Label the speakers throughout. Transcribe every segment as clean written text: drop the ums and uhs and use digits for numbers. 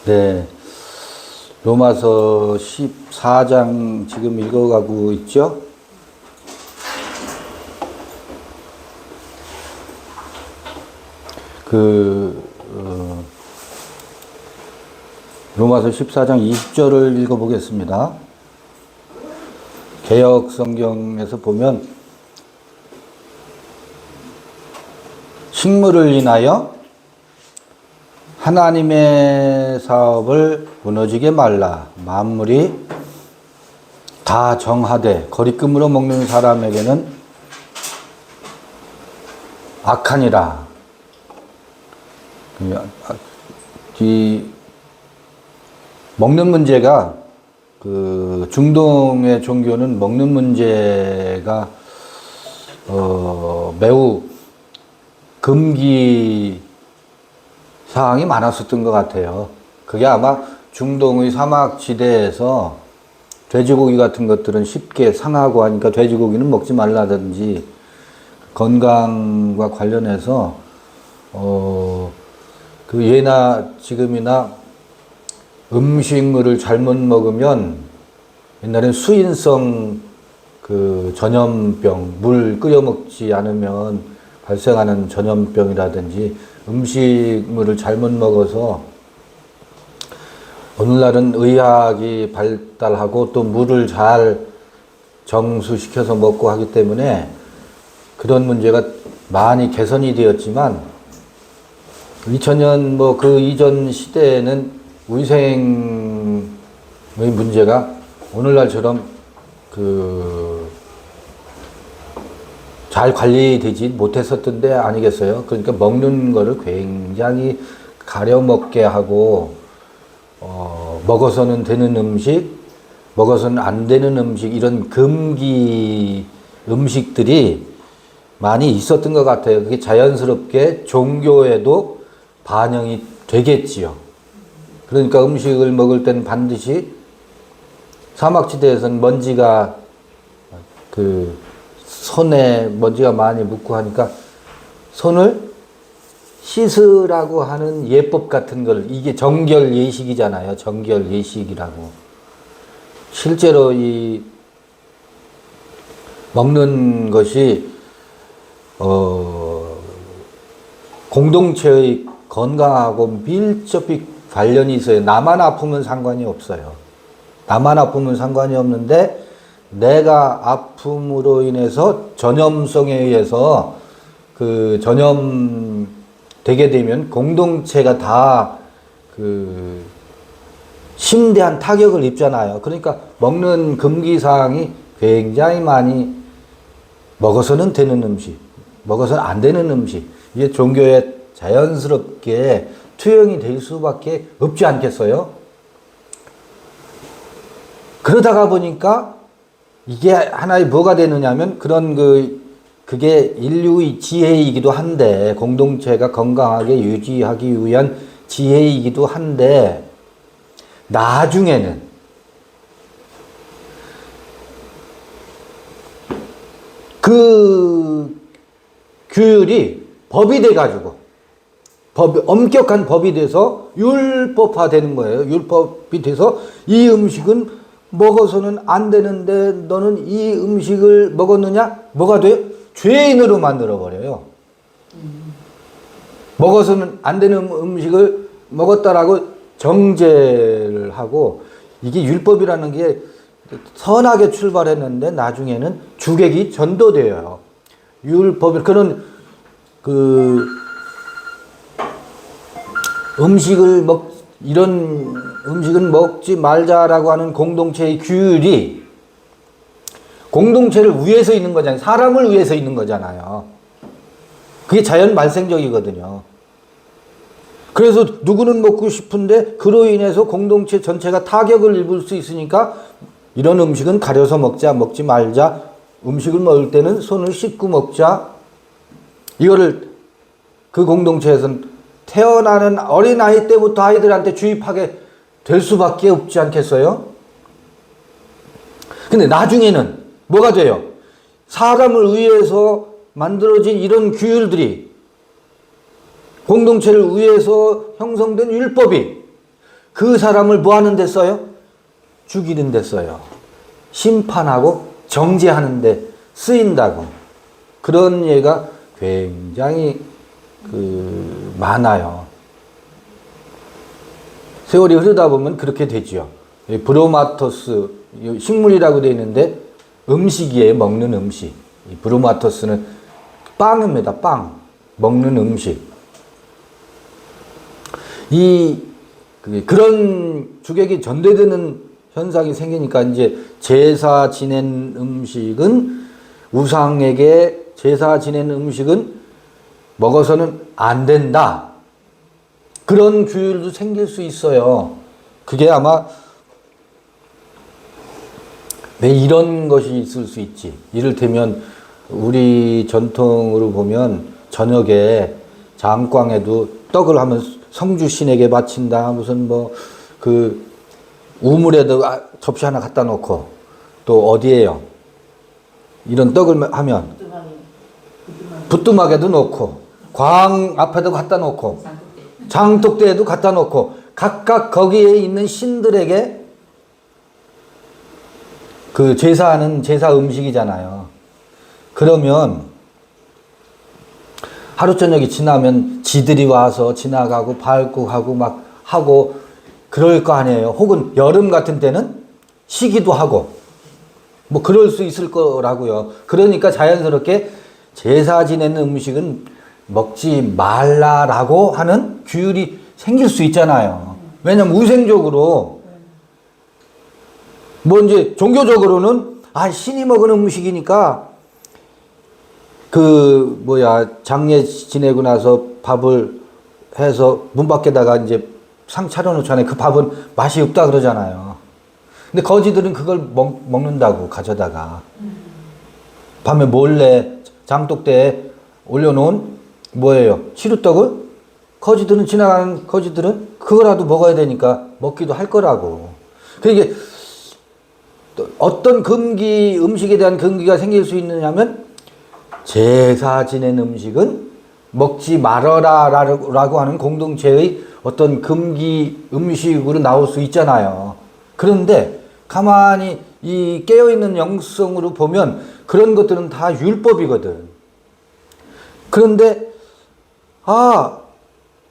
Speaker 1: 네. 로마서 14장 지금 읽어가고 있죠? 로마서 14장 20절을 읽어보겠습니다. 개역 성경에서 보면 식물을 인하여 하나님의 사업을 무너지게 말라. 만물이 다 정하되 거리낌으로 먹는 사람에게는 악하니라. 이 먹는 문제가 중동의 종교는 먹는 문제가 매우 금기 사항이 많았었던 것 같아요. 그게 아마 중동의 사막지대에서 돼지고기 같은 것들은 쉽게 상하고 하니까 돼지고기는 먹지 말라든지 건강과 관련해서 예나 지금이나 음식물을 잘못 먹으면 옛날엔 수인성 전염병, 물 끓여 먹지 않으면 발생하는 전염병이라든지 음식물을 잘못 먹어서 오늘날은 의학이 발달하고 또 물을 잘 정수시켜서 먹고 하기 때문에 그런 문제가 많이 개선이 되었지만 2000년 그 이전 시대에는 위생의 문제가 오늘날처럼 잘 관리되지 못했었던 데 아니겠어요? 그러니까 먹는 거를 굉장히 가려 먹게 하고 먹어서는 되는 음식, 먹어서는 안 되는 음식 이런 금기 음식들이 많이 있었던 것 같아요. 그게 자연스럽게 종교에도 반영이 되겠지요. 그러니까 음식을 먹을 때는 반드시 사막지대에서는 먼지가 손에 먼지가 많이 묻고 하니까 손을 씻으라고 하는 예법 같은 걸, 이게 정결 예식이잖아요. 정결 예식이라고. 실제로 이 먹는 것이 공동체의 건강하고 밀접히 관련이 있어요. 나만 아프면 상관이 없어요. 나만 아프면 상관이 없는데 내가 아픔으로 인해서 전염성에 의해서 전염되게 되면 공동체가 다 심대한 타격을 입잖아요. 그러니까 먹는 금기사항이 굉장히 많이 먹어서는 되는 음식, 먹어서는 안 되는 음식, 이게 종교에 자연스럽게 투영이 될 수밖에 없지 않겠어요? 그러다가 보니까 이게 하나의 뭐가 되느냐면 그게 인류의 지혜이기도 한데, 공동체가 건강하게 유지하기 위한 지혜이기도 한데, 나중에는 그 규율이 법이 돼가지고, 엄격한 법이 돼서 율법화 되는 거예요. 율법이 돼서 이 음식은 먹어서는 안 되는데 너는 이 음식을 먹었느냐? 뭐가 돼요? 죄인으로 만들어버려요. 먹어서는 안 되는 음식을 먹었다라고 정죄를 하고, 이게 율법이라는 게 선하게 출발했는데 나중에는 주객이 전도돼요. 율법이 그런 이런 음식은 먹지 말자라고 하는 공동체의 규율이 공동체를 위해서 있는 거잖아요. 사람을 위해서 있는 거잖아요. 그게 자연 발생적이거든요. 그래서 누구는 먹고 싶은데 그로 인해서 공동체 전체가 타격을 입을 수 있으니까 이런 음식은 가려서 먹자, 먹지 말자, 음식을 먹을 때는 손을 씻고 먹자. 이거를 그 공동체에서는 태어나는 어린아이 때부터 아이들한테 주입하게 될 수밖에 없지 않겠어요? 근데 나중에는 뭐가 돼요? 사람을 위해서 만들어진 이런 규율들이 공동체를 위해서 형성된 율법이 그 사람을 뭐 하는 데 써요? 죽이는 데 써요. 심판하고 정죄하는 데 쓰인다고. 그런 예가 굉장히 많아요. 세월이 흐르다 보면 그렇게 되죠. 브로마토스, 식물이라고 되어 있는데 음식이에요. 먹는 음식. 브로마토스는 빵입니다. 빵. 먹는 음식. 그런 주객이 전대되는 현상이 생기니까 이제 제사 지낸 음식은 우상에게 제사 지낸 음식은 먹어서는 안 된다. 그런 규율도 생길 수 있어요. 그게 아마 왜 이런 것이 있을 수 있지. 이를테면 우리 전통으로 보면 저녁에 장광에도 떡을 하면 성주 신에게 바친다. 무슨 우물에도 접시 하나 갖다 놓고 또 어디에요? 이런 떡을 하면 부뚜막에도 놓고 광 앞에도 갖다 놓고 장독대에도 갖다 놓고 각각 거기에 있는 신들에게 제사하는 제사 음식이잖아요. 그러면 하루 저녁이 지나면 지들이 와서 지나가고 밟고 하고 막 하고 그럴 거 아니에요. 혹은 여름 같은 때는 쉬기도 하고 뭐 그럴 수 있을 거라고요. 그러니까 자연스럽게 제사 지내는 음식은 먹지 말라라고 하는 규율이 생길 수 있잖아요. 왜냐면 위생적으로 이제 종교적으로는 신이 먹은 음식이니까 장례 지내고 나서 밥을 해서 문 밖에다가 이제 상 차려놓잖아요. 그 밥은 맛이 없다 그러잖아요. 근데 거지들은 그걸 먹는다고 가져다가 밤에 몰래 장독대에 올려놓은 시루떡을 거지들은 지나가는 거지들은 그거라도 먹어야 되니까 먹기도 할 거라고. 그게 어떤 음식에 대한 금기가 생길 수 있느냐면 제사 지낸 음식은 먹지 말아라 라고 하는 공동체의 어떤 금기 음식으로 나올 수 있잖아요. 그런데 가만히 이 깨어있는 영성으로 보면 그런 것들은 다 율법이거든. 그런데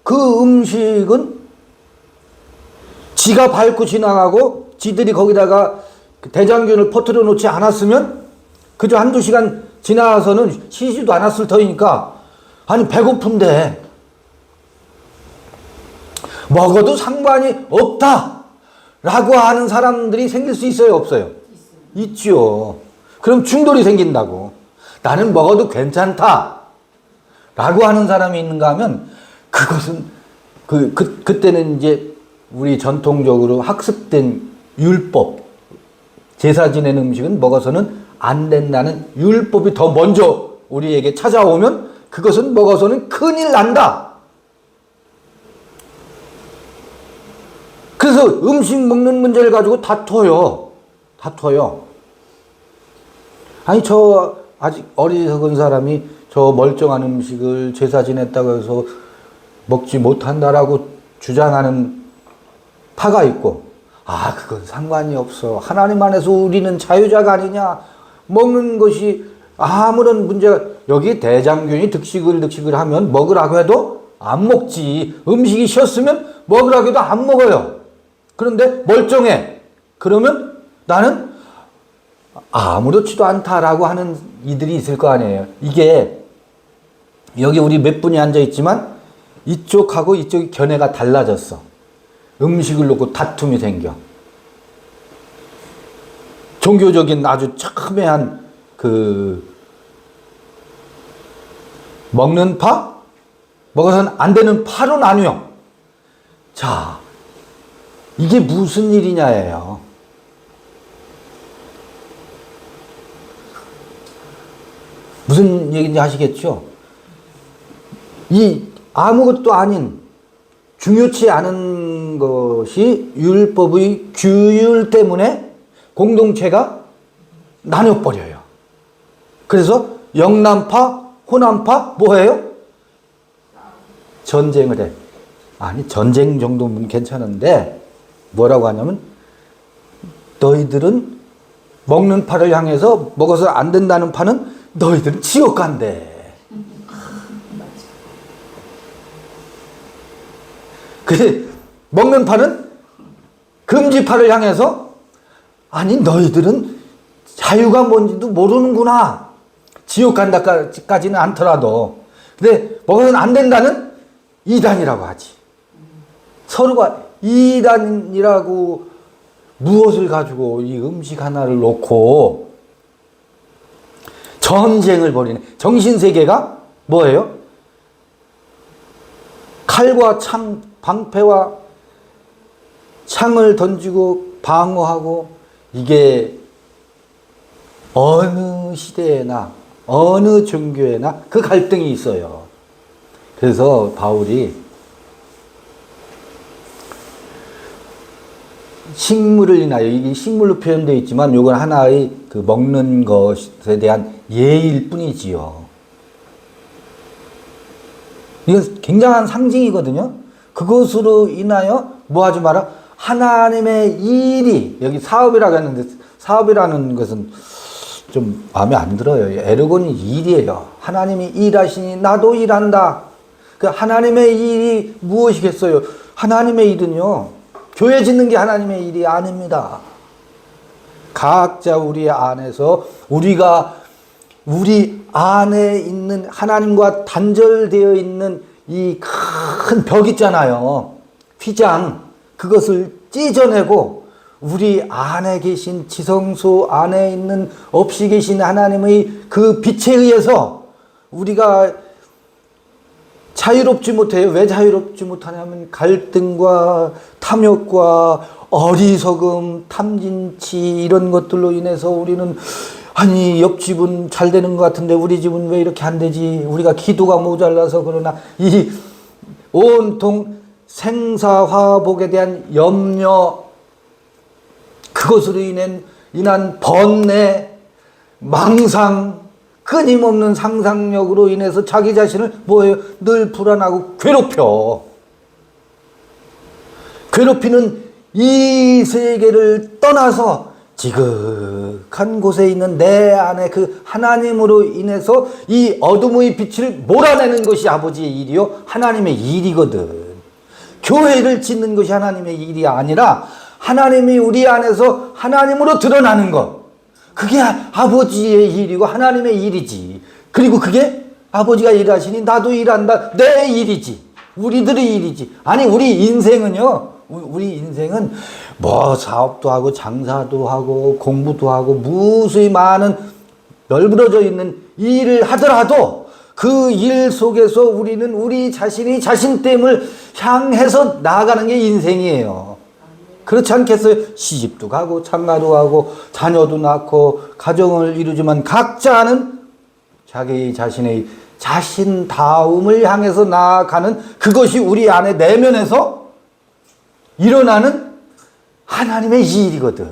Speaker 1: 그 음식은 지가 밟고 지나가고 지들이 거기다가 대장균을 퍼뜨려 놓지 않았으면 그저 한두 시간 지나서는 쉬지도 않았을 터이니까 배고픈데 먹어도 상관이 없다 라고 하는 사람들이 생길 수 있어요? 없어요? 있죠. 그럼 충돌이 생긴다고. 나는 먹어도 괜찮다 라고 하는 사람이 있는가 하면 그것은 그때는 이제 우리 전통적으로 학습된 율법, 제사 지낸 음식은 먹어서는 안 된다는 율법이 더 먼저 우리에게 찾아오면 그것은 먹어서는 큰일 난다. 그래서 음식 먹는 문제를 가지고 다퉈요. 저 아직 어리석은 사람이 저 멀쩡한 음식을 제사 지냈다고 해서 먹지 못한다라고 주장하는 파가 있고, 그건 상관이 없어. 하나님 안에서 우리는 자유자가 아니냐. 먹는 것이 아무런 문제가, 여기 대장균이 득식을 하면 먹으라고 해도 안 먹지. 음식이 쉬었으면 먹으라고 해도 안 먹어요. 그런데 멀쩡해. 그러면 나는 아무렇지도 않다라고 하는 이들이 있을 거 아니에요. 이게 여기 우리 몇 분이 앉아 있지만 이쪽하고 이쪽이 견해가 달라졌어. 음식을 놓고 다툼이 생겨. 종교적인 아주 첨예한 먹는 파, 먹어서는 안 되는 파로 나뉘어. 자, 이게 무슨 일이냐예요. 무슨 얘기인지 아시겠죠? 이 아무것도 아닌 중요치 않은 것이 율법의 규율 때문에 공동체가 나눠버려요. 그래서 영남파, 호남파 뭐예요? 전쟁을 해. 아니, 전쟁 정도면 괜찮은데, 뭐라고 하냐면, 너희들은 먹는 파를 향해서 먹어서 안 된다는 파는 너희들은 지옥 간대. 그 먹는 파는 금지파를 향해서 아니 너희들은 자유가 뭔지도 모르는구나. 지옥 간다까지는 않더라도. 근데 먹어서는 안 된다는 이단이라고 하지. 서로가 이단이라고 무엇을 가지고 이 음식 하나를 놓고 전쟁을 벌이네. 정신세계가 뭐예요? 칼과 창, 방패와 창을 던지고 방어하고 이게 어느 시대에나 어느 종교에나 그 갈등이 있어요. 그래서 바울이 식물을 인하여, 이게 식물로 표현되어 있지만 이건 하나의 그 먹는 것에 대한 예일 뿐이지요. 이건 굉장한 상징이거든요. 그것으로 인하여 뭐 하지 마라? 하나님의 일이, 여기 사업이라고 했는데 사업이라는 것은 좀 마음에 안 들어요. 에르곤이 일이에요. 하나님이 일하시니 나도 일한다. 그 하나님의 일이 무엇이겠어요? 하나님의 일은요, 교회 짓는 게 하나님의 일이 아닙니다. 각자 우리 안에서 우리가 우리 안에 있는 하나님과 단절되어 있는 이 큰 벽 있잖아요. 휘장. 그것을 찢어내고 우리 안에 계신 지성소 안에 있는 없이 계신 하나님의 그 빛에 의해서 우리가 자유롭지 못해요. 왜 자유롭지 못하냐면 갈등과 탐욕과 어리석음, 탐진치 이런 것들로 인해서 우리는 아니 옆집은 잘 되는 것 같은데 우리 집은 왜 이렇게 안 되지? 우리가 기도가 모자라서 그러나 이 온통 생사화복에 대한 염려, 그것으로 인한 번뇌, 망상, 끊임없는 상상력으로 인해서 자기 자신을 뭐예요? 늘 불안하고 괴롭히는 이 세계를 떠나서 지극한 곳에 있는 내 안에 그 하나님으로 인해서 이 어둠의 빛을 몰아내는 것이 아버지의 일이요 하나님의 일이거든. 교회를 짓는 것이 하나님의 일이 아니라 하나님이 우리 안에서 하나님으로 드러나는 것, 그게 아버지의 일이고 하나님의 일이지. 그리고 그게 아버지가 일하시니 나도 일한다. 내 일이지. 우리들의 일이지. 아니 우리 인생은요, 우리 인생은 뭐 사업도 하고 장사도 하고 공부도 하고 무수히 많은 널브러져 있는 일을 하더라도 그 일 속에서 우리는 우리 자신이 자신됨을 향해서 나아가는 게 인생이에요. 그렇지 않겠어요? 시집도 가고 장가도 가고 자녀도 낳고 가정을 이루지만 각자는 자기 자신의 자신다움을 향해서 나아가는 그것이 우리 안에 내면에서 일어나는 하나님의 일이거든.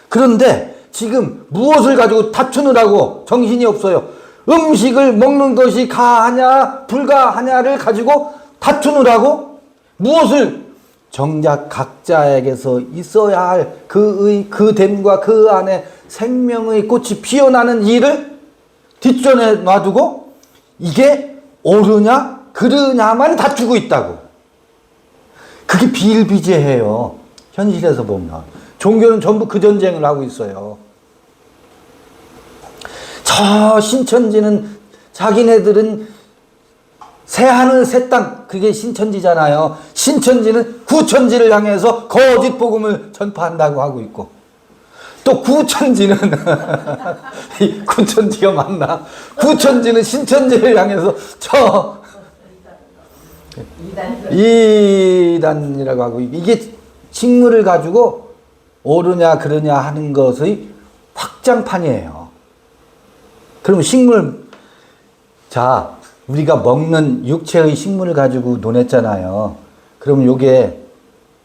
Speaker 1: 그런데 지금 무엇을 가지고 다투느라고 정신이 없어요. 음식을 먹는 것이 가하냐 불가하냐를 가지고 다투느라고 무엇을 정작 각자에게서 있어야 할 그의 그됨과 그 안에 생명의 꽃이 피어나는 일을 뒷전에 놔두고 이게 옳으냐 그르냐만 다투고 있다고. 그게 비일비재해요. 현실에서 보면 종교는 전부 그 전쟁을 하고 있어요. 저 신천지는 자기네들은 새하늘 새 땅, 그게 신천지잖아요. 신천지는 구천지를 향해서 거짓 복음을 전파한다고 하고 있고, 또 구천지는 구천지가 맞나? 구천지는 신천지를 향해서 저 이단이라고 하고, 이게 식물을 가지고 옳으냐 그르냐 하는 것의 확장판이에요. 그러면 식물, 자, 우리가 먹는 육체의 식물을 가지고 논했잖아요. 그러면 요게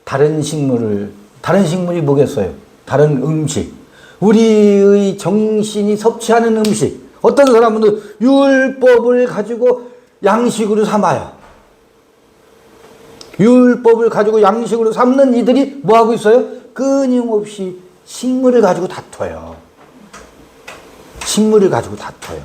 Speaker 1: 다른 식물이 뭐겠어요? 다른 음식. 우리의 정신이 섭취하는 음식. 어떤 사람은 율법을 가지고 양식으로 삼아요. 율법을 가지고 양식으로 삼는 이들이 뭐하고 있어요? 끊임없이 식물을 가지고 다퉈요. 식물을 가지고 다퉈요.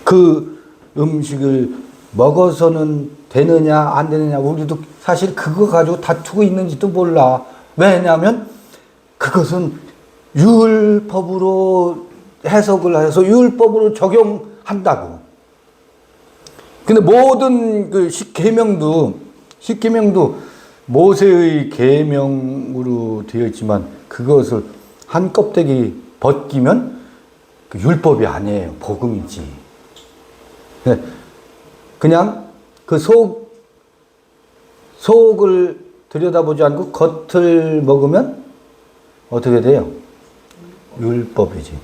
Speaker 1: 그 음식을 먹어서는 되느냐 안 되느냐, 우리도 사실 그거 가지고 다투고 있는지도 몰라. 왜냐하면 그것은 율법으로 해석을 해서 율법으로 적용한다고. 근데 모든 그 십계명도 모세의 계명으로 되어 있지만 그것을 한 껍데기 벗기면 그 율법이 아니에요. 복음이지. 그냥 그 속을 들여다보지 않고 겉을 먹으면 어떻게 돼요? 율법이지.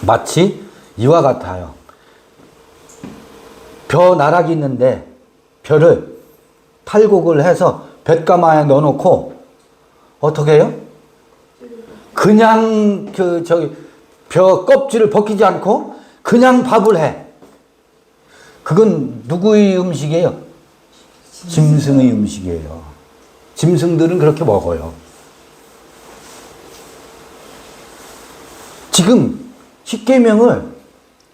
Speaker 1: 마치 이와 같아요. 벼 나락이 있는데 벼를 탈곡을 해서 볏가마에 넣어놓고 어떻게 해요? 그냥 벼 껍질을 벗기지 않고 그냥 밥을 해. 그건 누구의 음식이에요? 짐승의 음식이에요. 짐승들은 그렇게 먹어요. 지금 십계명을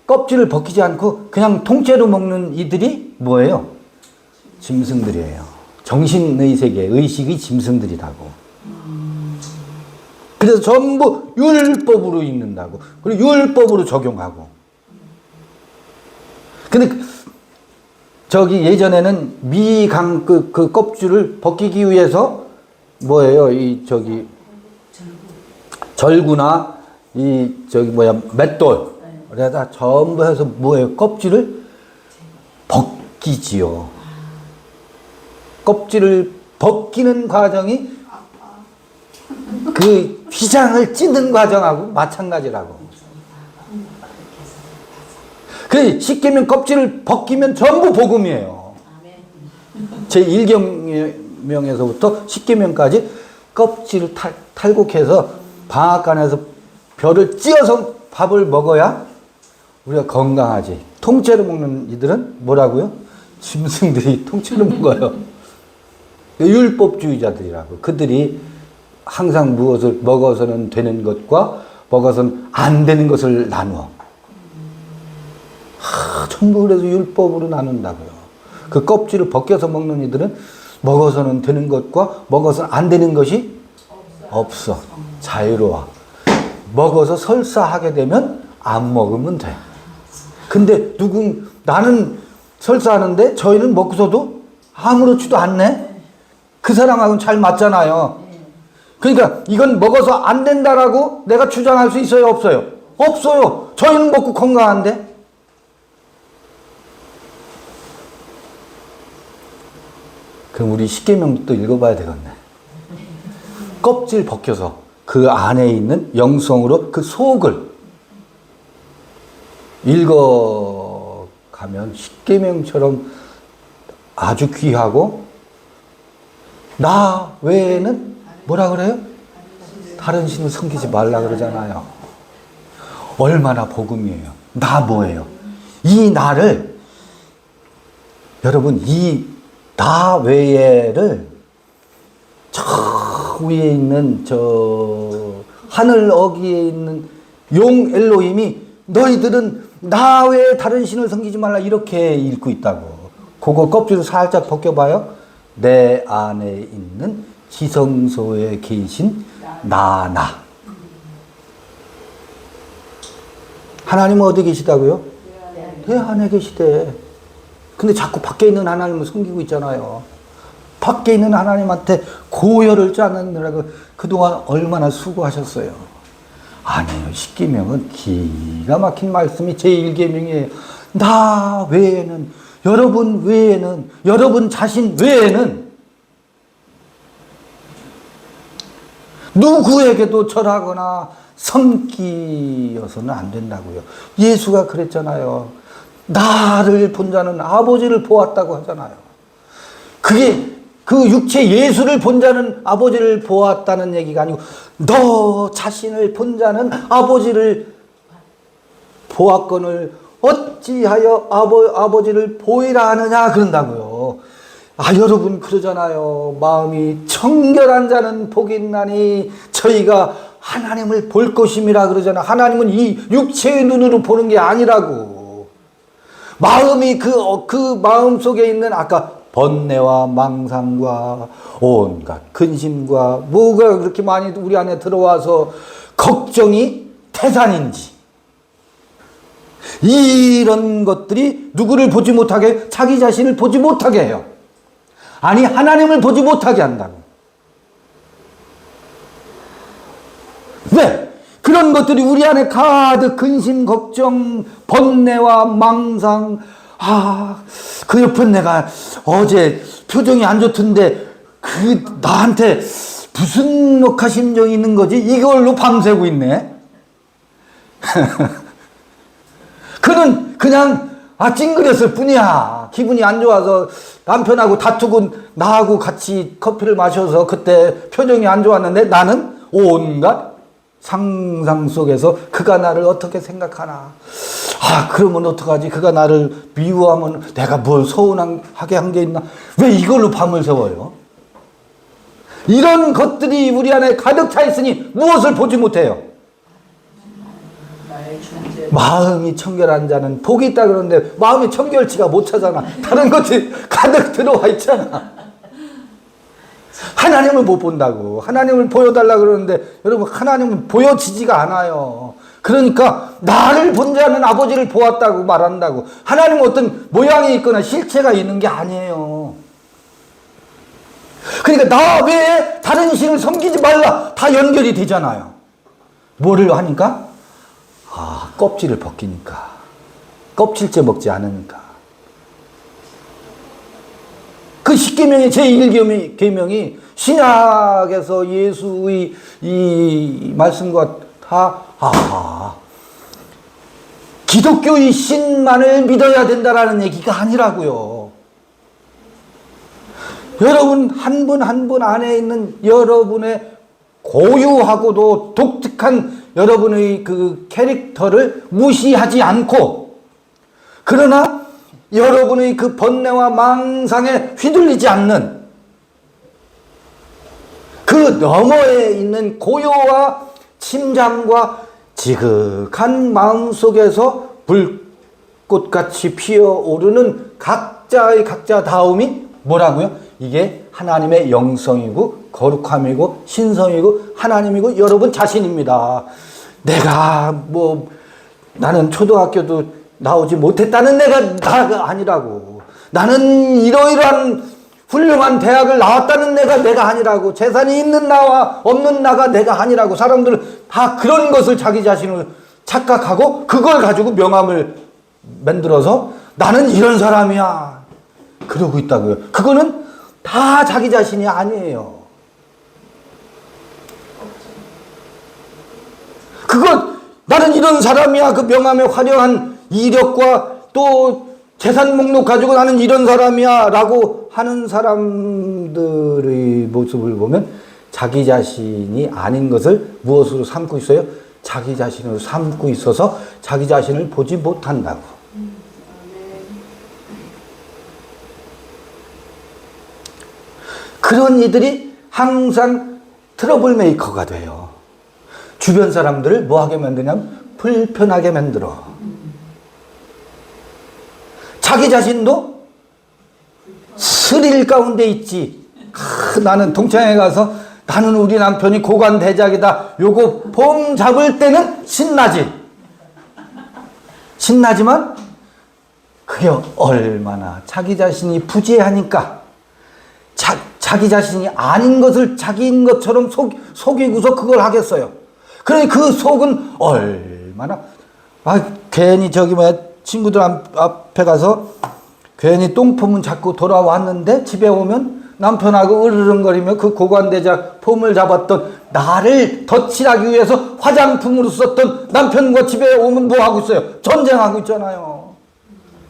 Speaker 1: 껍질을 벗기지 않고 그냥 통째로 먹는 이들이 뭐예요? 짐승들이에요. 정신의 세계, 의식이 짐승들이라고. 그래서 전부 율법으로 읽는다고. 그리고 율법으로 적용하고. 근데 저기 예전에는 미강 그 껍질을 벗기기 위해서 뭐예요? 절구나 맷돌. 그래다 전부 해서 뭐예요? 껍질을 벗기지요. 껍질을 벗기는 과정이 그 휘장을 찢는 과정하고 마찬가지라고. 그 십계명 껍질을 벗기면 전부 복음이에요. 제1계명에서부터 십계명까지 껍질을 탈곡해서 방앗간에서 벼를 찧어서 밥을 먹어야 우리가 건강하지. 통째로 먹는 이들은 뭐라고요? 짐승들이 통째로 먹어요. 율법주의자들이라고. 그들이 항상 무엇을 먹어서는 되는 것과 먹어서는 안 되는 것을 나누어. 전부 그래서 율법으로 나눈다고요. 그 껍질을 벗겨서 먹는 이들은 먹어서는 되는 것과 먹어서는 안 되는 것이 없어. 자유로워. 먹어서 설사하게 되면 안 먹으면 돼. 근데 나는 설사하는데 저희는 먹고서도 아무렇지도 않네? 그 사람하고는 잘 맞잖아요. 그러니까 이건 먹어서 안 된다라고 내가 주장할 수 있어요? 없어요? 없어요. 저희는 먹고 건강한데? 그럼 우리 십계명도 읽어봐야 되겠네. 껍질 벗겨서 그 안에 있는 영성으로 그 속을 읽어가면 십계명처럼 아주 귀하고, 나 외에는 뭐라 그래요? 다른 신을 섬기지 말라 그러잖아요. 얼마나 복음이에요. 나 뭐예요? 이 나를, 여러분, 이 나 외에를 저 위에 있는 하늘 어귀에 있는 용 엘로힘이 너희들은 나 외에 다른 신을 섬기지 말라 이렇게 읽고 있다고. 그거 껍질을 살짝 벗겨봐요. 내 안에 있는 지성소에 계신 나. 하나님은 어디 계시다고요? 내 안에 계시대. 근데 자꾸 밖에 있는 하나님을 섬기고 있잖아요. 밖에 있는 하나님한테 고열을 짜느라고 그동안 얼마나 수고하셨어요. 아니에요. 십계명은 기가 막힌 말씀이 제1계명이에요. 나 외에는, 여러분 외에는, 여러분 자신 외에는 누구에게도 절하거나 섬기어서는 안 된다고요. 예수가 그랬잖아요. 나를 본 자는 아버지를 보았다고 하잖아요. 그게 그 육체 예수를 본 자는 아버지를 보았다는 얘기가 아니고 너 자신을 본 자는 아버지를 보았거늘 어찌하여 아버지를 보이라 하느냐 그런다고요. 여러분 그러잖아요. 마음이 청결한 자는 복이 있나니 저희가 하나님을 볼 것임이라 그러잖아. 하나님은 이 육체의 눈으로 보는 게 아니라고. 마음이 그 마음 속에 있는 아까 번뇌와 망상과 온갖 근심과 뭐가 그렇게 많이 우리 안에 들어와서 걱정이 태산인지, 이런 것들이 누구를 보지 못하게, 자기 자신을 보지 못하게 해요. 아니, 하나님을 보지 못하게 한다고. 왜? 그런 것들이 우리 안에 가득 근심, 걱정, 번뇌와 망상. 그 옆에 내가 어제 표정이 안 좋던데 나한테 무슨 녹화심정이 있는 거지? 이걸로 밤새고 있네. 그는 그냥 찡그렸을 뿐이야. 기분이 안 좋아서 남편하고 다투고 나하고 같이 커피를 마셔서 그때 표정이 안 좋았는데 나는 온갖 상상 속에서 그가 나를 어떻게 생각하나. 그러면 어떡하지? 그가 나를 미워하면 내가 뭘 서운하게 한 게 있나? 왜 이걸로 밤을 새워요? 이런 것들이 우리 안에 가득 차 있으니 무엇을 보지 못해요? 마음이 청결한 자는 복이 있다 그러는데 마음이 청결치가 못 차잖아. 다른 것이 가득 들어와 있잖아. 하나님을 못 본다고. 하나님을 보여달라 그러는데 여러분, 하나님은 보여지지가 않아요. 그러니까 나를 본 자는 아버지를 보았다고 말한다고. 하나님은 어떤 모양이 있거나 실체가 있는 게 아니에요. 그러니까 나 외에 다른 신을 섬기지 말라, 다 연결이 되잖아요. 뭐를 하니까? 껍질을 벗기니까. 껍질째 먹지 않으니까. 그 10계명의 제1계명이 신약에서 예수의 이 말씀과 다 기독교의 신만을 믿어야 된다라는 얘기가 아니라고요. 여러분 한 분 한 분 안에 있는 여러분의 고유하고도 독특한 여러분의 그 캐릭터를 무시하지 않고, 그러나 여러분의 그 번뇌와 망상에 휘둘리지 않는 그 너머에 있는 고요와 침잠과 지극한 마음 속에서 불꽃같이 피어오르는 각자다움이 뭐라고요? 이게 하나님의 영성이고 거룩함이고 신성이고 하나님이고 여러분 자신입니다. 나는 초등학교도 나오지 못했다는 나가 아니라고. 나는 이러이러한 훌륭한 대학을 나왔다는 내가 아니라고. 재산이 있는 나와 없는 나가 내가 아니라고. 사람들은 다 그런 것을 자기 자신을 착각하고 그걸 가지고 명함을 만들어서 나는 이런 사람이야 그러고 있다고요. 그거는 다 자기 자신이 아니에요. 나는 이런 사람이야, 그 명함에 화려한 이력과 또 재산 목록 가지고 나는 이런 사람이야 라고 하는 사람들의 모습을 보면 자기 자신이 아닌 것을 무엇으로 삼고 있어요? 자기 자신으로 삼고 있어서 자기 자신을 보지 못한다고. 그런 이들이 항상 트러블 메이커가 돼요. 주변 사람들을 뭐하게 만드냐면 불편하게 만들어. 자기 자신도 스릴 가운데 있지. 나는 동창회 가서 나는 우리 남편이 고관대작이다. 요거 폼 잡을 때는 신나지. 신나지만 그게 얼마나 자기 자신이 부재하니까 자기 자신이 아닌 것을 자기인 것처럼 속이고서 그걸 하겠어요. 그러니 그 속은 얼마나 괜히 친구들 앞에 가서 괜히 똥폼은 자꾸 돌아왔는데 집에 오면 남편하고 으르렁거리며 그 고관대작 폼을 잡았던 나를 덧칠하기 위해서 화장품으로 썼던 남편과 집에 오면 뭐 하고 있어요? 전쟁하고 있잖아요.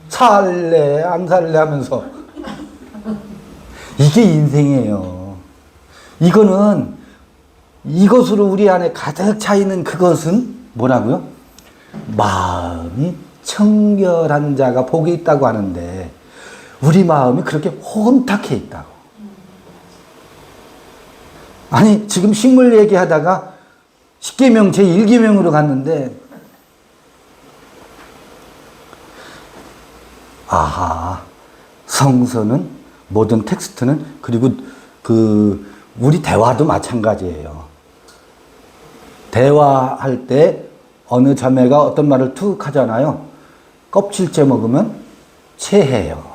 Speaker 1: 살래 안 살래 하면서. 이게 인생이에요. 이것으로 우리 안에 가득 차 있는 그것은 뭐라고요? 마음이 청결한 자가 복이 있다고 하는데, 우리 마음이 그렇게 혼탁해 있다고. 아니, 지금 식물 얘기하다가 10계명 제1계명으로 갔는데, 아하, 성서는, 모든 텍스트는, 그리고 우리 대화도 마찬가지예요. 대화할 때 어느 자매가 어떤 말을 툭 하잖아요. 껍질째 먹으면 체해요.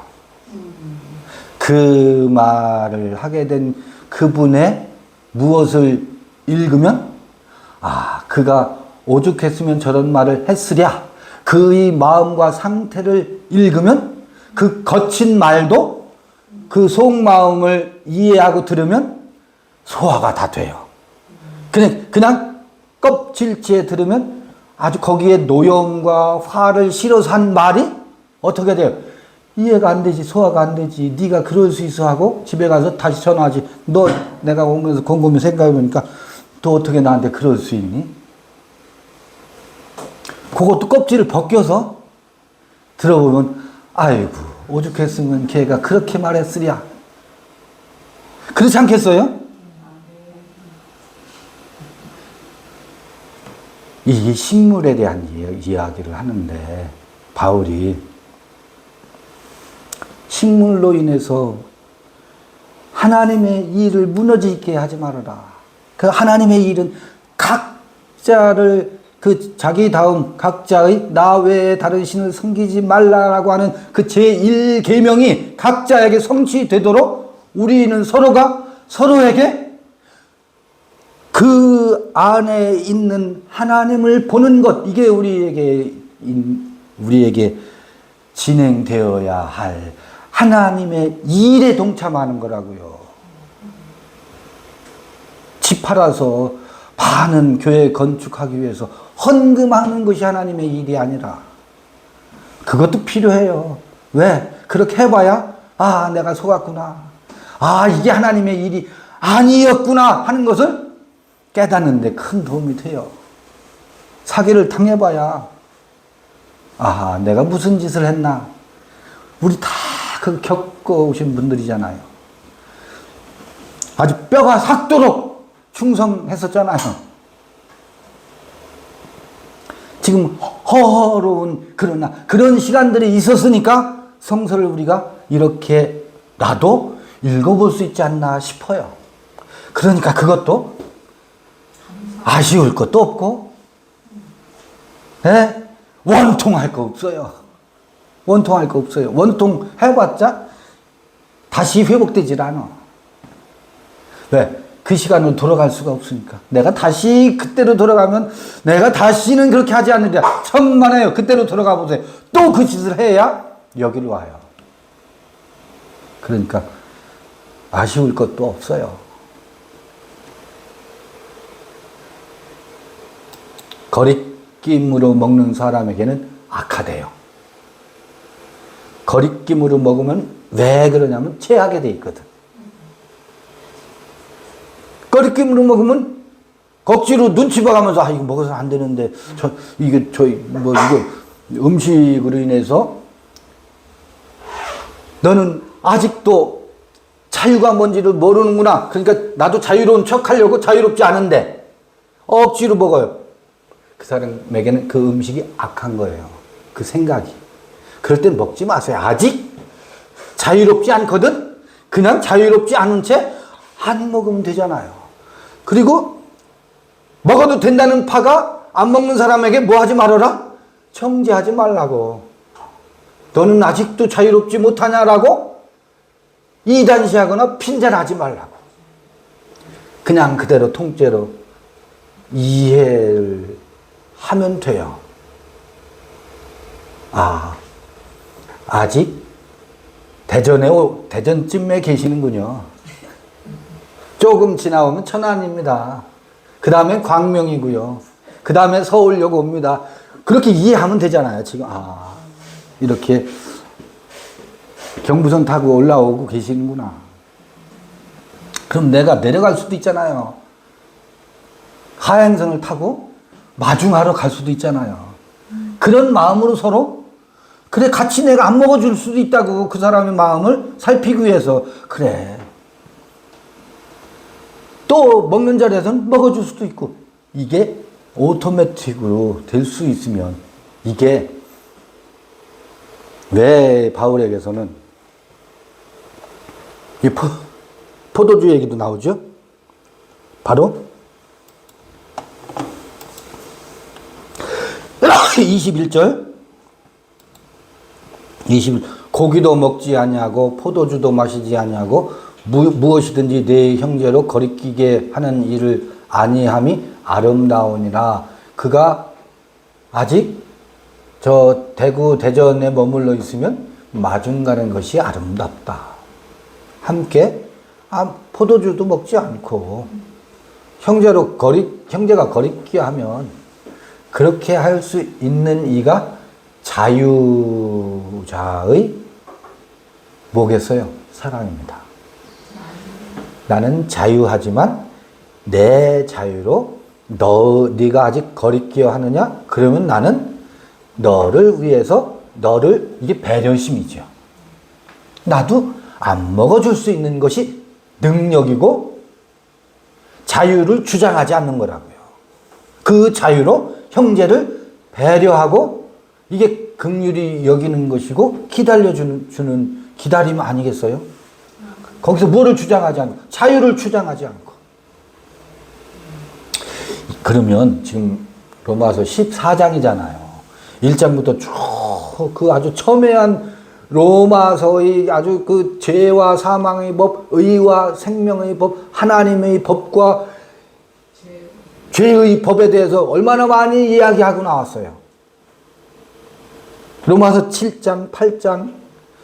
Speaker 1: 그 말을 하게 된 그분의 무엇을 읽으면, 아, 그가 오죽했으면 저런 말을 했으랴. 그의 마음과 상태를 읽으면 그 거친 말도 그 속마음을 이해하고 들으면 소화가 다 돼요. 그냥 껍질째 들으면 아주 거기에 노여움과 화를 실어서 한 말이 어떻게 돼요? 이해가 안 되지, 소화가 안 되지, 네가 그럴 수 있어 하고 집에 가서 다시 전화하지. 너 내가 오면서 곰곰이 생각해보니까 또 어떻게 나한테 그럴 수 있니? 그것도 껍질을 벗겨서 들어보면 아이고 오죽했으면 걔가 그렇게 말했으랴. 그렇지 않겠어요? 이 식물에 대한 이야기를 하는데 바울이 식물로 인해서 하나님의 일을 무너지게 하지 말아라. 그 하나님의 일은 각자를 그 자기 다음 각자의 나 외에 다른 신을 섬기지 말라라고 하는 그 제1계명이 각자에게 성취되도록 우리는 서로가 서로에게 그 안에 있는 하나님을 보는 것, 이게 우리에게 진행되어야 할 하나님의 일에 동참하는 거라고요. 집 팔아서 많은 교회 건축하기 위해서 헌금하는 것이 하나님의 일이 아니라 그것도 필요해요. 왜? 그렇게 해봐야 아 내가 속았구나. 아 이게 하나님의 일이 아니었구나 하는 것을 깨닫는 데 큰 도움이 돼요. 사기를 당해봐야 아 내가 무슨 짓을 했나. 우리 다 그 겪어오신 분들이잖아요. 아주 뼈가 삭도록 충성했었잖아요. 지금 허허로운 그러나 그런 시간들이 있었으니까 성서를 우리가 이렇게라도 읽어볼 수 있지 않나 싶어요. 그러니까 그것도 아쉬울 것도 없고, 네? 원통할 거 없어요. 원통할 거 없어요. 원통해봤자 다시 회복되질 않아. 왜? 그 시간으로 돌아갈 수가 없으니까. 내가 다시 그때로 돌아가면 내가 다시는 그렇게 하지 않느냐. 천만에요. 그때로 돌아가 보세요. 또 그 짓을 해야 여기로 와요. 그러니까 아쉬울 것도 없어요. 거리낌으로 먹는 사람에게는 악하대요. 거리낌으로 먹으면 왜 그러냐면 체하게 돼 있거든. 거리낌으로 먹으면 억지로 눈치 봐가면서 아 이거 먹어서 안 되는데 이거 음식으로 인해서 너는 아직도 자유가 뭔지를 모르는구나. 그러니까 나도 자유로운 척 하려고 자유롭지 않은데 억지로 먹어요. 그 사람에게는 그 음식이 악한 거예요. 그 생각이. 그럴 땐 먹지 마세요. 아직 자유롭지 않거든. 그냥 자유롭지 않은 채 안 먹으면 되잖아요. 그리고 먹어도 된다는 파가 안 먹는 사람에게 뭐 하지 말아라? 정죄하지 말라고. 너는 아직도 자유롭지 못하냐라고 이단시하거나 핀잔하지 말라고. 그냥 그대로 통째로 이해를 하면 돼요. 아, 아직 대전쯤에 계시는군요. 조금 지나오면 천안입니다. 그 다음에 광명이고요. 그 다음에 서울역 옵니다. 그렇게 이해하면 되잖아요. 지금 이렇게 경부선 타고 올라오고 계시는구나. 그럼 내가 내려갈 수도 있잖아요. 하행선을 타고 마중하러 갈 수도 있잖아요. 그런 마음으로 서로 그래, 같이 내가 안 먹어줄 수도 있다고. 그 사람의 마음을 살피기 위해서. 그래. 또 먹는 자리에서는 먹어줄 수도 있고. 이게 오토매틱으로 될 수 있으면, 이게 왜 바울에게서는 이 포도주 얘기도 나오죠? 바로 21절. 고기도 먹지 아니하고 포도주도 마시지 아니하고 무엇이든지 내 형제로 거리끼게 하는 일을 아니함이 아름다우니라. 그가 아직 저 대구 대전에 머물러 있으면 마중 가는 것이 아름답다. 함께 포도주도 먹지 않고 형제가 거리끼게 하면 그렇게 할 수 있는 이가 자유자의 뭐겠어요? 사랑입니다. 나는 자유하지만 내 자유로 네가 아직 거리끼어 하느냐? 그러면 나는 너를 위해서 이게 배려심이죠. 나도 안 먹어줄 수 있는 것이 능력이고 자유를 주장하지 않는 거라고요. 그 자유로 형제를 배려하고 이게 긍휼히 여기는 것이고 기다려주는 기다림 아니겠어요? 거기서 뭐를 주장하지 않고 자유를 주장하지 않고. 그러면 지금 로마서 14장이잖아요. 1장부터 쭉 그 아주 첨예한 로마서의 아주 그 죄와 사망의 법, 의와 생명의 법, 하나님의 법과 죄의 법에 대해서 얼마나 많이 이야기하고 나왔어요. 로마서 7장, 8장,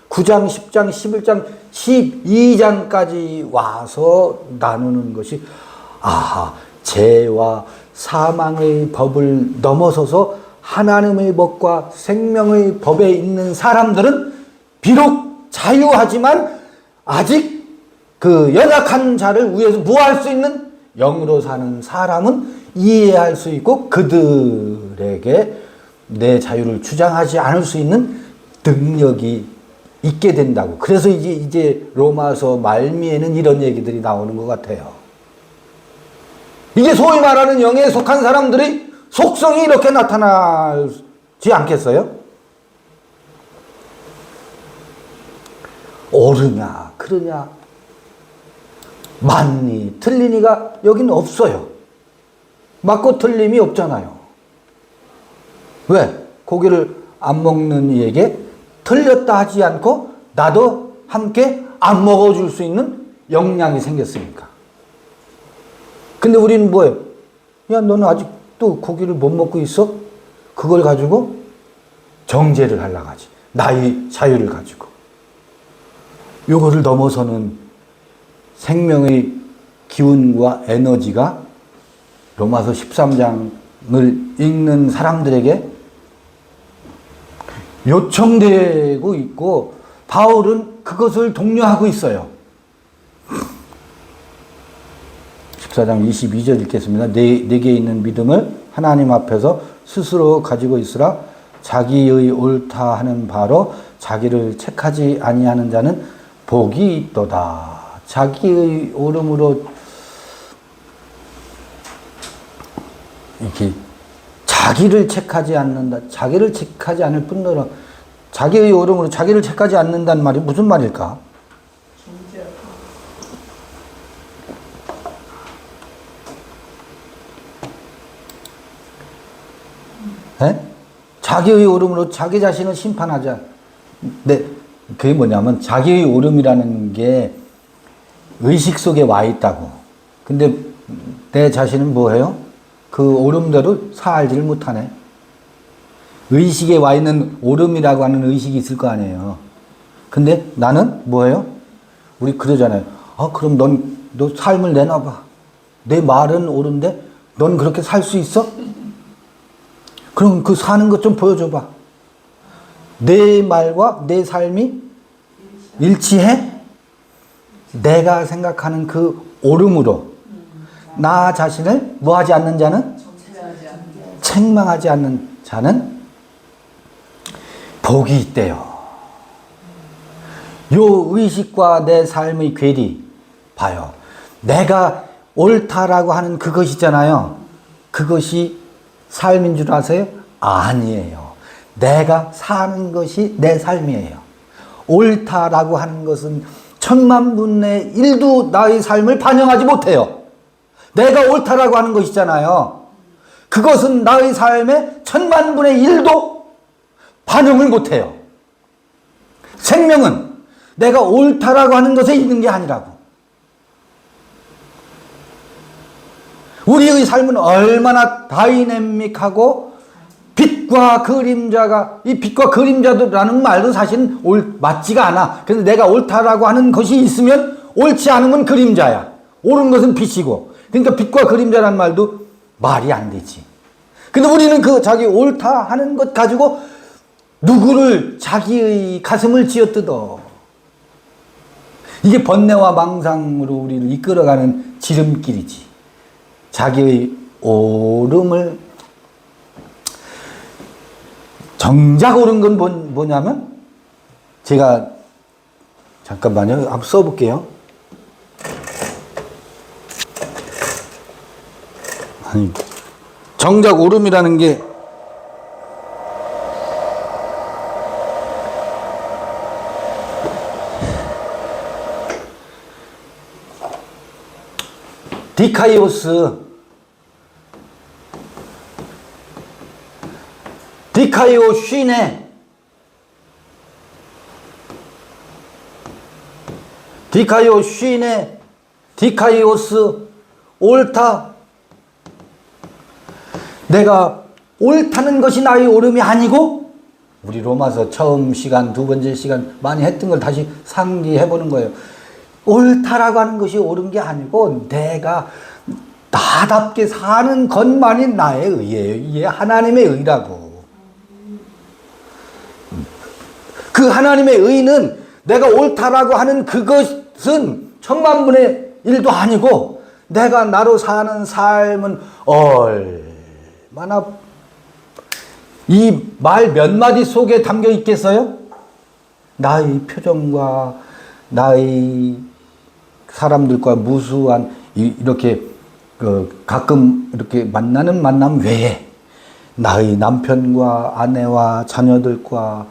Speaker 1: 9장, 10장, 11장, 12장까지 와서 나누는 것이 죄와 사망의 법을 넘어서서 하나님의 법과 생명의 법에 있는 사람들은 비록 자유하지만 아직 그 연약한 자를 위해서 무할 수 있는 영으로 사는 사람은 이해할 수 있고 그들에게 내 자유를 주장하지 않을 수 있는 능력이 있게 된다고. 그래서 이제 로마서 말미에는 이런 얘기들이 나오는 것 같아요. 이게 소위 말하는 영에 속한 사람들의 속성이 이렇게 나타나지 않겠어요? 옳으냐, 그러냐, 맞니, 틀리니가 여기는 없어요. 맞고 틀림이 없잖아요. 왜? 고기를 안 먹는 이에게 틀렸다 하지 않고 나도 함께 안 먹어줄 수 있는 역량이 생겼으니까. 근데 우리는 뭐예요? 야, 너는 아직도 고기를 못 먹고 있어? 그걸 가지고 정죄를 하려고 하지. 나의 자유를 가지고. 요거를 넘어서는 생명의 기운과 에너지가 로마서 13장을 읽는 사람들에게 요청되고 있고 바울은 그것을 독려하고 있어요. 14장 22절 읽겠습니다. 내게 있는 믿음을 하나님 앞에서 스스로 가지고 있으라. 자기의 옳다 하는 바로 자기를 책하지 아니하는 자는 복이 있도다. 자기의 옳음으로 이렇게 자기를 책하지 않는다. 자기를 책하지 않을 뿐더러 자기의 옳음으로 자기를 책하지 않는다는 말이 무슨 말일까? 에? 자기의 옳음으로 자기 자신을 심판하자. 네, 그게 뭐냐면 자기의 옳음이라는 게 의식 속에 와 있다고. 근데 내 자신은 뭐해요? 그 옳음대로 살지를 못하네. 의식에 와 있는 옳음이라고 하는 의식이 있을 거 아니에요. 근데 나는 뭐예요? 우리 그러잖아요. 그럼 너 삶을 내놔봐. 내 말은 옳은데 넌 그렇게 살 수 있어? 그럼 그 사는 것 좀 보여줘봐. 내 말과 내 삶이 일치해? 내가 생각하는 그 옳음으로 나 자신을 뭐하지 않는 자는? 책망하지 않는 자는 복이 있대요. 요 의식과 내 삶의 괴리 봐요. 내가 옳다라고 하는 그것 있잖아요. 그것이 삶인 줄 아세요? 아니에요. 내가 사는 것이 내 삶이에요. 옳다라고 하는 것은 천만분의 1도 나의 삶을 반영하지 못해요. 내가 옳다라고 하는 것이잖아요. 그것은 나의 삶의 천만분의 1도 반영을 못해요. 생명은 내가 옳다라고 하는 것에 있는 게 아니라고. 우리의 삶은 얼마나 다이내믹하고 빛과 그림자가, 이 빛과 그림자라는 말도 사실은 맞지가 않아. 그래서 내가 옳다라고 하는 것이 있으면 옳지 않으면 그림자야. 옳은 것은 빛이고. 그러니까 빛과 그림자라는 말도 말이 안 되지. 근데 우리는 그 자기 옳다 하는 것 가지고 누구를 자기의 가슴을 쥐어뜯어. 이게 번뇌와 망상으로 우리를 이끌어가는 지름길이지. 자기의 옳음을, 정작 옳은 건 뭐냐면, 제가 잠깐만요. 한번 써볼게요. 아니, 정작 옳음이라는 게 디카이오 쉬네, 디카이오 쉬네, 디카이오스 옳다. 내가 옳다는 것이 나의 옳음이 아니고, 우리 로마서 처음 시간, 두 번째 시간 많이 했던 걸 다시 상기해보는 거예요. 옳다라고 하는 것이 옳은 게 아니고 내가 나답게 사는 것만이 나의 의예요. 이게 하나님의 의라고. 그 하나님의 의는 내가 옳다라고 하는 그것은 천만분의 1도 아니고, 내가 나로 사는 삶은 얼마나 이 말 몇 마디 속에 담겨 있겠어요? 나의 표정과 나의 사람들과 무수한 이렇게 가끔 이렇게 만나는 만남 외에 나의 남편과 아내와 자녀들과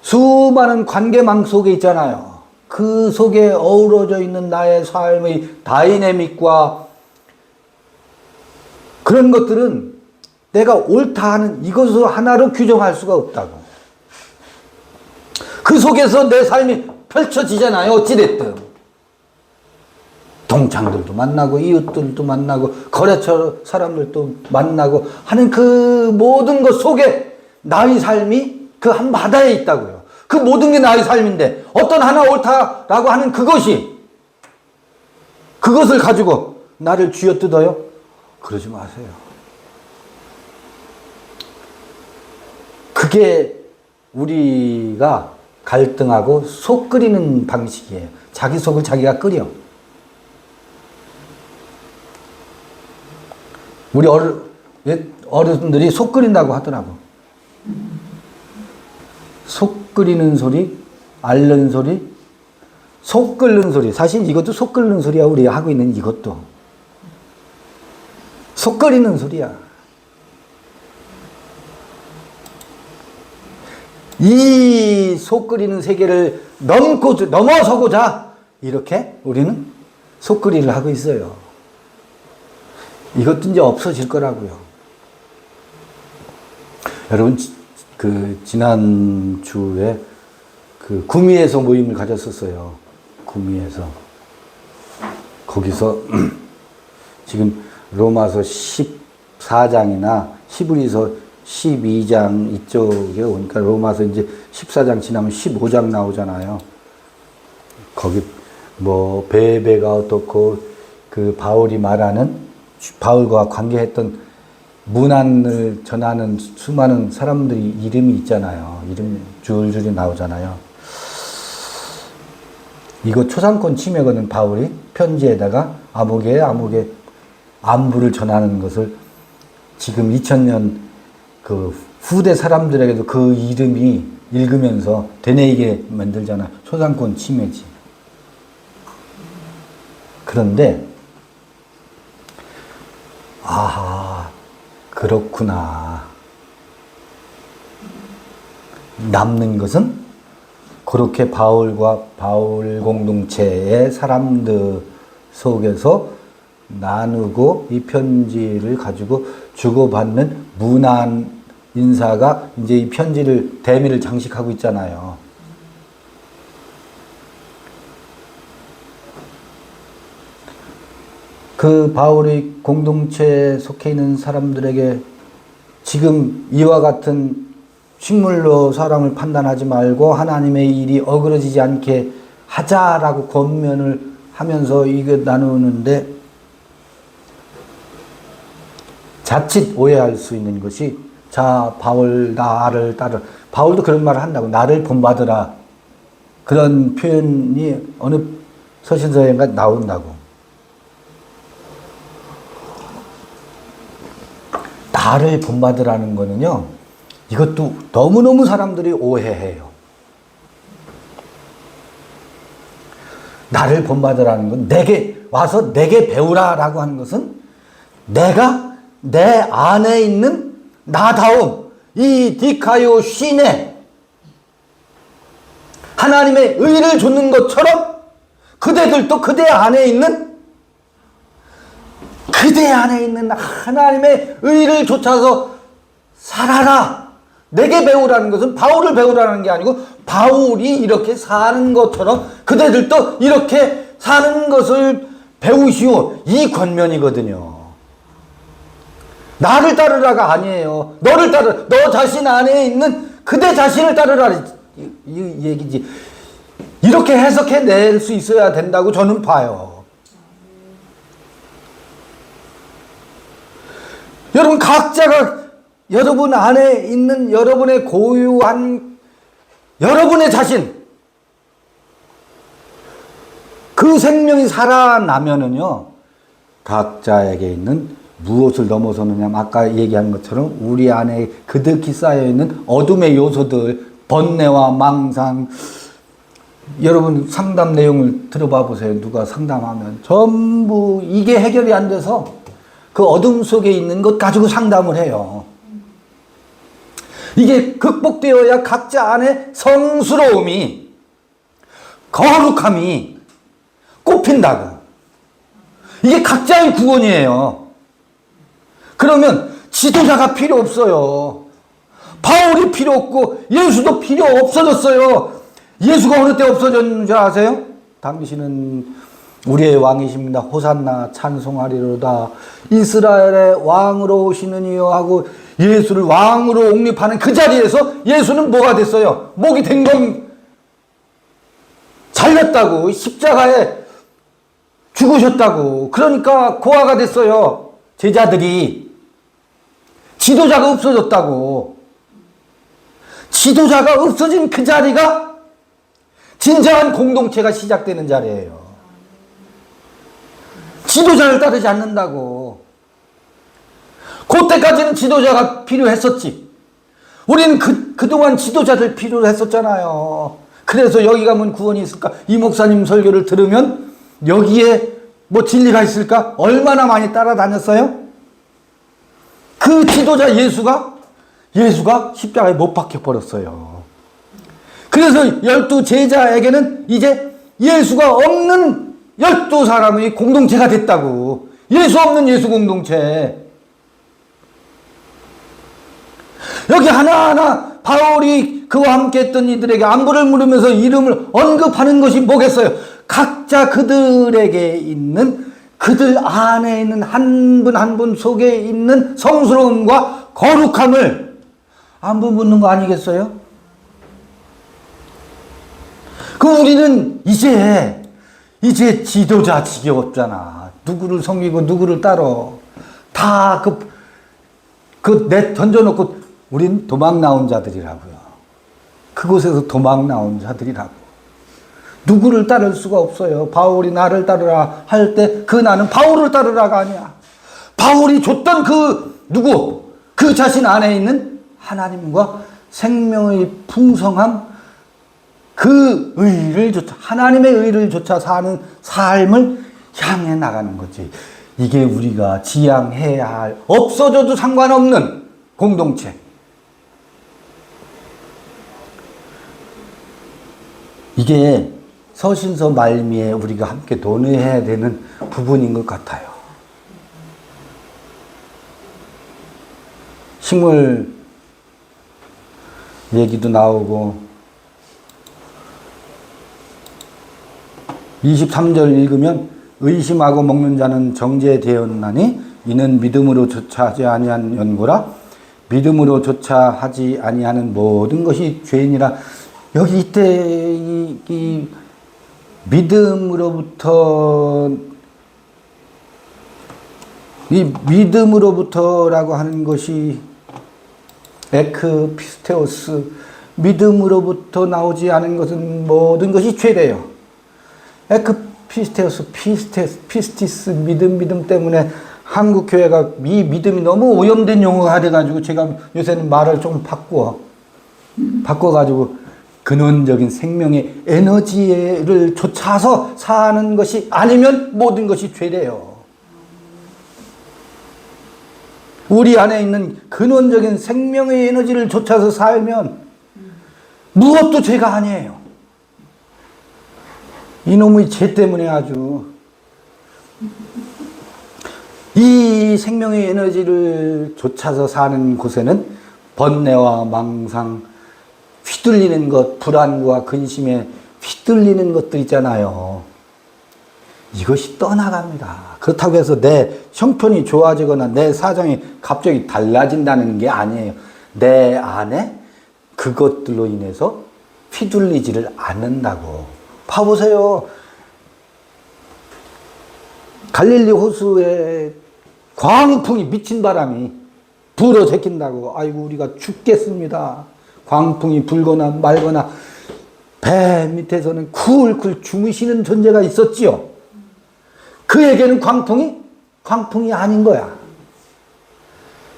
Speaker 1: 수많은 관계망 속에 있잖아요. 그 속에 어우러져 있는 나의 삶의 다이내믹과 그런 것들은 내가 옳다 하는 이것으로 하나로 규정할 수가 없다고. 그 속에서 내 삶이 펼쳐지잖아요. 어찌됐든. 동창들도 만나고 이웃들도 만나고 거래처 사람들도 만나고 하는 그 모든 것 속에 나의 삶이 그 한바다에 있다고요. 그 모든 게 나의 삶인데 어떤 하나 옳다라고 하는 그것을 가지고 나를 쥐어뜯어요? 그러지 마세요. 그게 우리가 갈등하고 속 끓이는 방식이에요. 자기 속을 자기가 끓여. 우리 어른들이 속 끓인다고 하더라고. 속 끓이는 소리, 앓는 소리, 속 끓는 소리. 사실 이것도 속 끓는 소리야. 우리 하고 있는 이것도. 속 끓이는 소리야. 이 속 끓이는 세계를 넘어서고자 이렇게 우리는 속끓이를 하고 있어요. 이것도 이제 없어질 거라고요. 여러분, 지난주에 구미에서 모임을 가졌었어요. 구미에서. 거기서 지금 로마서 14장이나 히브리서 12장 이쪽에 오니까 로마서 이제 14장 지나면 15장 나오잖아요. 거기 베베가 어떻고 바울이 말하는 바울과 관계했던 문안을 전하는 수많은 사람들이 이름이 있잖아요. 이름 줄줄이 나오잖아요. 이거 초상권 침해거든. 바울이 편지에다가 아무개 안부를 전하는 것을 지금 2000년 그 후대 사람들에게도 그 이름이 읽으면서 되뇌이게 만들잖아. 초상권 침해지. 그런데 아, 그렇구나. 남는 것은 그렇게 바울과 바울 공동체의 사람들 속에서 나누고 이 편지를 가지고 주고받는 문안 인사가 이제 이 편지를 대미를 장식하고 있잖아요. 그 바울의 공동체에 속해 있는 사람들에게 지금 이와 같은 식물로 사람을 판단하지 말고 하나님의 일이 어그러지지 않게 하자라고 권면을 하면서 이거 나누는데 자칫 오해할 수 있는 것이 자 바울 나를 따르 바울도 그런 말을 한다고 나를 본받으라 그런 표현이 어느 서신서인가 나온다고 나를 본받으라는 거는요 이것도 너무너무 사람들이 오해해요. 나를 본받으라는 건 내게 와서 내게 배우라라고 하는 것은 내가 내 안에 있는 나다움 이 디카요 시네 하나님의 의를 좇는 것처럼 그대들도 그대 안에 있는 하나님의 의를 좇아서 살아라. 내게 배우라는 것은 바울을 배우라는 게 아니고 바울이 이렇게 사는 것처럼 그대들도 이렇게 사는 것을 배우시오. 이 권면이거든요. 나를 따르라가 아니에요. 너를 따르라. 너 자신 안에 있는 그대 자신을 따르라. 이 얘기지. 이렇게 해석해낼 수 있어야 된다고 저는 봐요. 여러분 각자가 여러분 안에 있는 여러분의 고유한 여러분의 자신 그 생명이 살아나면은요 각자에게 있는 무엇을 넘어서느냐 아까 얘기한 것처럼 우리 안에 그득히 쌓여있는 어둠의 요소들 번뇌와 망상 여러분 상담 내용을 들어봐 보세요. 누가 상담하면 전부 이게 해결이 안 돼서 그 어둠 속에 있는 것 가지고 상담을 해요. 이게 극복되어야 각자 안에 성스러움이 거룩함이 꼽힌다고. 이게 각자의 구원이에요. 그러면 지도자가 필요 없어요. 바울이 필요 없고 예수도 필요 없어졌어요. 예수가 어느 때 없어졌는 줄 아세요? 당신은 우리의 왕이십니다. 호산나 찬송하리로다. 이스라엘의 왕으로 오시는 이여 하고 예수를 왕으로 옹립하는 그 자리에서 예수는 뭐가 됐어요? 목이 댕덩 잘렸다고. 십자가에 죽으셨다고. 그러니까 고아가 됐어요. 제자들이. 지도자가 없어졌다고. 지도자가 없어진 그 자리가 진정한 공동체가 시작되는 자리예요. 지도자를 따르지 않는다고. 그때까지는 지도자가 필요했었지. 우리는 그동안 지도자들 필요했었잖아요. 그래서 여기 가면 구원이 있을까? 이 목사님 설교를 들으면 여기에 뭐 진리가 있을까? 얼마나 많이 따라다녔어요? 그 지도자 예수가 십자가에 못 박혀버렸어요. 그래서 12 제자에게는 이제 예수가 없는 12사람의 공동체가 됐다고. 예수 없는 예수 공동체. 여기 하나하나 바울이 그와 함께 했던 이들에게 안부를 물으면서 이름을 언급하는 것이 뭐겠어요? 각자 그들에게 있는 그들 안에 있는 한 분 한 분 속에 있는 성스러움과 거룩함을 안부 묻는 거 아니겠어요? 그 우리는 이제 지도자 지겹잖아. 누구를 섬기고 누구를 따라 다 내 던져놓고 우린 도망 나온 자들이라고요. 그곳에서 도망 나온 자들이라고. 누구를 따를 수가 없어요. 바울이 나를 따르라 할 때 그 나는 바울을 따르라가 아니야. 바울이 줬던 그 자신 안에 있는 하나님과 생명의 풍성함, 그 의를 쫓아, 하나님의 의를 쫓아 사는 삶을 향해 나가는 거지. 이게 우리가 지향해야 할, 없어져도 상관없는 공동체. 이게 서신서 말미에 우리가 함께 논의해야 되는 부분인 것 같아요. 식물 얘기도 나오고 23절 읽으면 의심하고 먹는 자는 정죄되었나니 이는 믿음으로 조차 하지 아니한 연고라 믿음으로 조차 하지 아니하는 모든 것이 죄인이라. 여기 이때 이 믿음으로부터라고 하는 것이 에크피스테오스, 믿음으로부터 나오지 않은 것은 모든 것이 죄래요. 에크피스테오스, 피스티스, 믿음 때문에 한국 교회가 이 믿음이 너무 오염된 용어가 돼가지고 제가 요새는 말을 좀 바꿔가지고 근원적인 생명의 에너지를 좇아서 사는 것이 아니면 모든 것이 죄래요. 우리 안에 있는 근원적인 생명의 에너지를 좇아서 살면 무엇도 죄가 아니에요. 이놈의 죄 때문에 아주 이 생명의 에너지를 좇아서 사는 곳에는 번뇌와 망상, 휘둘리는 것, 불안과 근심에 휘둘리는 것들 있잖아요. 이것이 떠나갑니다. 그렇다고 해서 내 형편이 좋아지거나 내 사정이 갑자기 달라진다는 게 아니에요. 내 안에 그것들로 인해서 휘둘리지를 않는다고. 봐보세요. 갈릴리 호수에 광풍이, 미친 바람이 불어 제낀다고. 아이고 우리가 죽겠습니다. 광풍이 불거나 말거나 배 밑에서는 쿨쿨 주무시는 존재가 있었지요. 그에게는 광풍이 아닌 거야.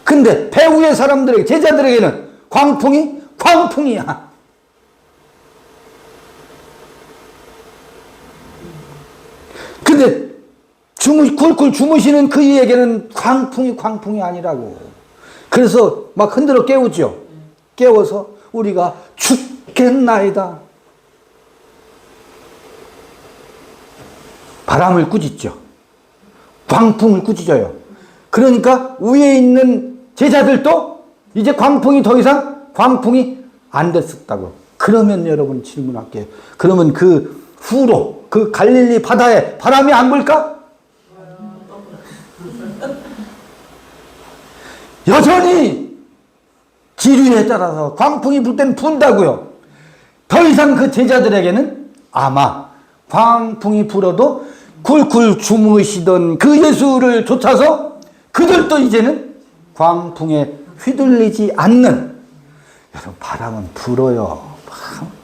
Speaker 1: 근데 배 위의 사람들에게, 제자들에게는 광풍이야. 근데 쿨쿨 주무시는 그에게는 광풍이 아니라고. 그래서 막 흔들어 깨우죠. 깨워서 우리가 죽겠나이다. 바람을 꾸짖죠. 광풍을 꾸짖어요. 그러니까 위에 있는 제자들도 이제 더 이상 광풍이 안 됐었다고. 그러면 여러분 질문할게요. 그러면 그 후로, 그 갈릴리 바다에 바람이 안 불까? 여전히 기류에 따라서 광풍이 불 때는 분다고요. 더 이상 그 제자들에게는 아마 광풍이 불어도 굴굴 주무시던 그 예수를 쫓아서 그들도 이제는 광풍에 휘둘리지 않는. 여러분, 바람은 불어요.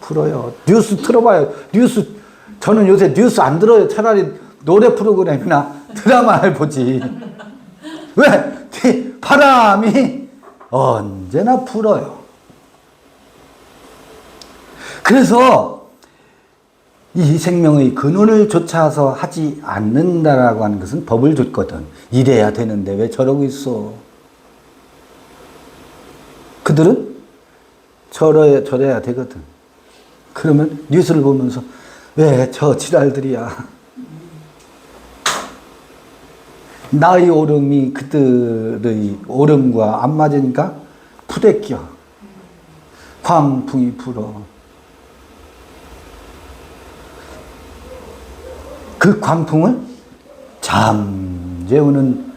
Speaker 1: 불어요. 뉴스 틀어봐요. 저는 요새 뉴스 안 들어요. 차라리 노래 프로그램이나 드라마를 보지. 왜? 바람이 언제나 불어요. 그래서 이 생명의 근원을 좇아서 하지 않는다라고 하는 것은 법을 줬거든. 이래야 되는데 왜 저러고 있어? 그들은 저래야 되거든. 그러면 뉴스를 보면서 왜 저 지랄들이야? 나의 오름이 그들의 오름과 안 맞으니까 부대껴. 광풍이 불어. 그 광풍을 잠재우는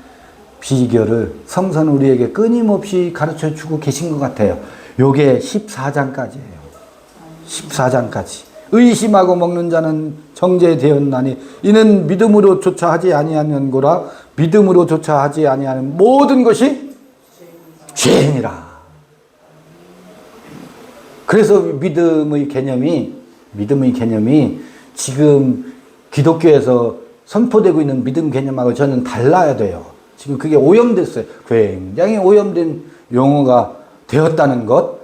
Speaker 1: 비결을 성서는 우리에게 끊임없이 가르쳐 주고 계신 것 같아요. 요게 14장까지예요. 14장까지. 의심하고 먹는 자는 정죄되었나니 이는 믿음으로 조차 하지 아니하는 거라. 믿음으로 조차 하지 아니하는 모든 것이 죄이니라. 그래서 믿음의 개념이 지금 기독교에서 선포되고 있는 믿음 개념하고 저는 달라야 돼요. 지금 그게 오염됐어요. 굉장히 오염된 용어가 되었다는 것.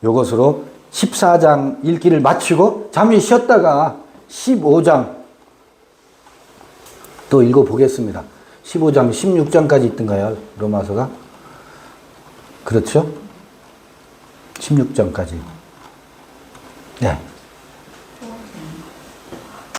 Speaker 1: 요것으로 14장 읽기를 마치고 잠시 쉬었다가 15장 또 읽어보겠습니다. 15장, 16장까지 있던가요? 로마서가? 그렇죠? 16장까지. 네.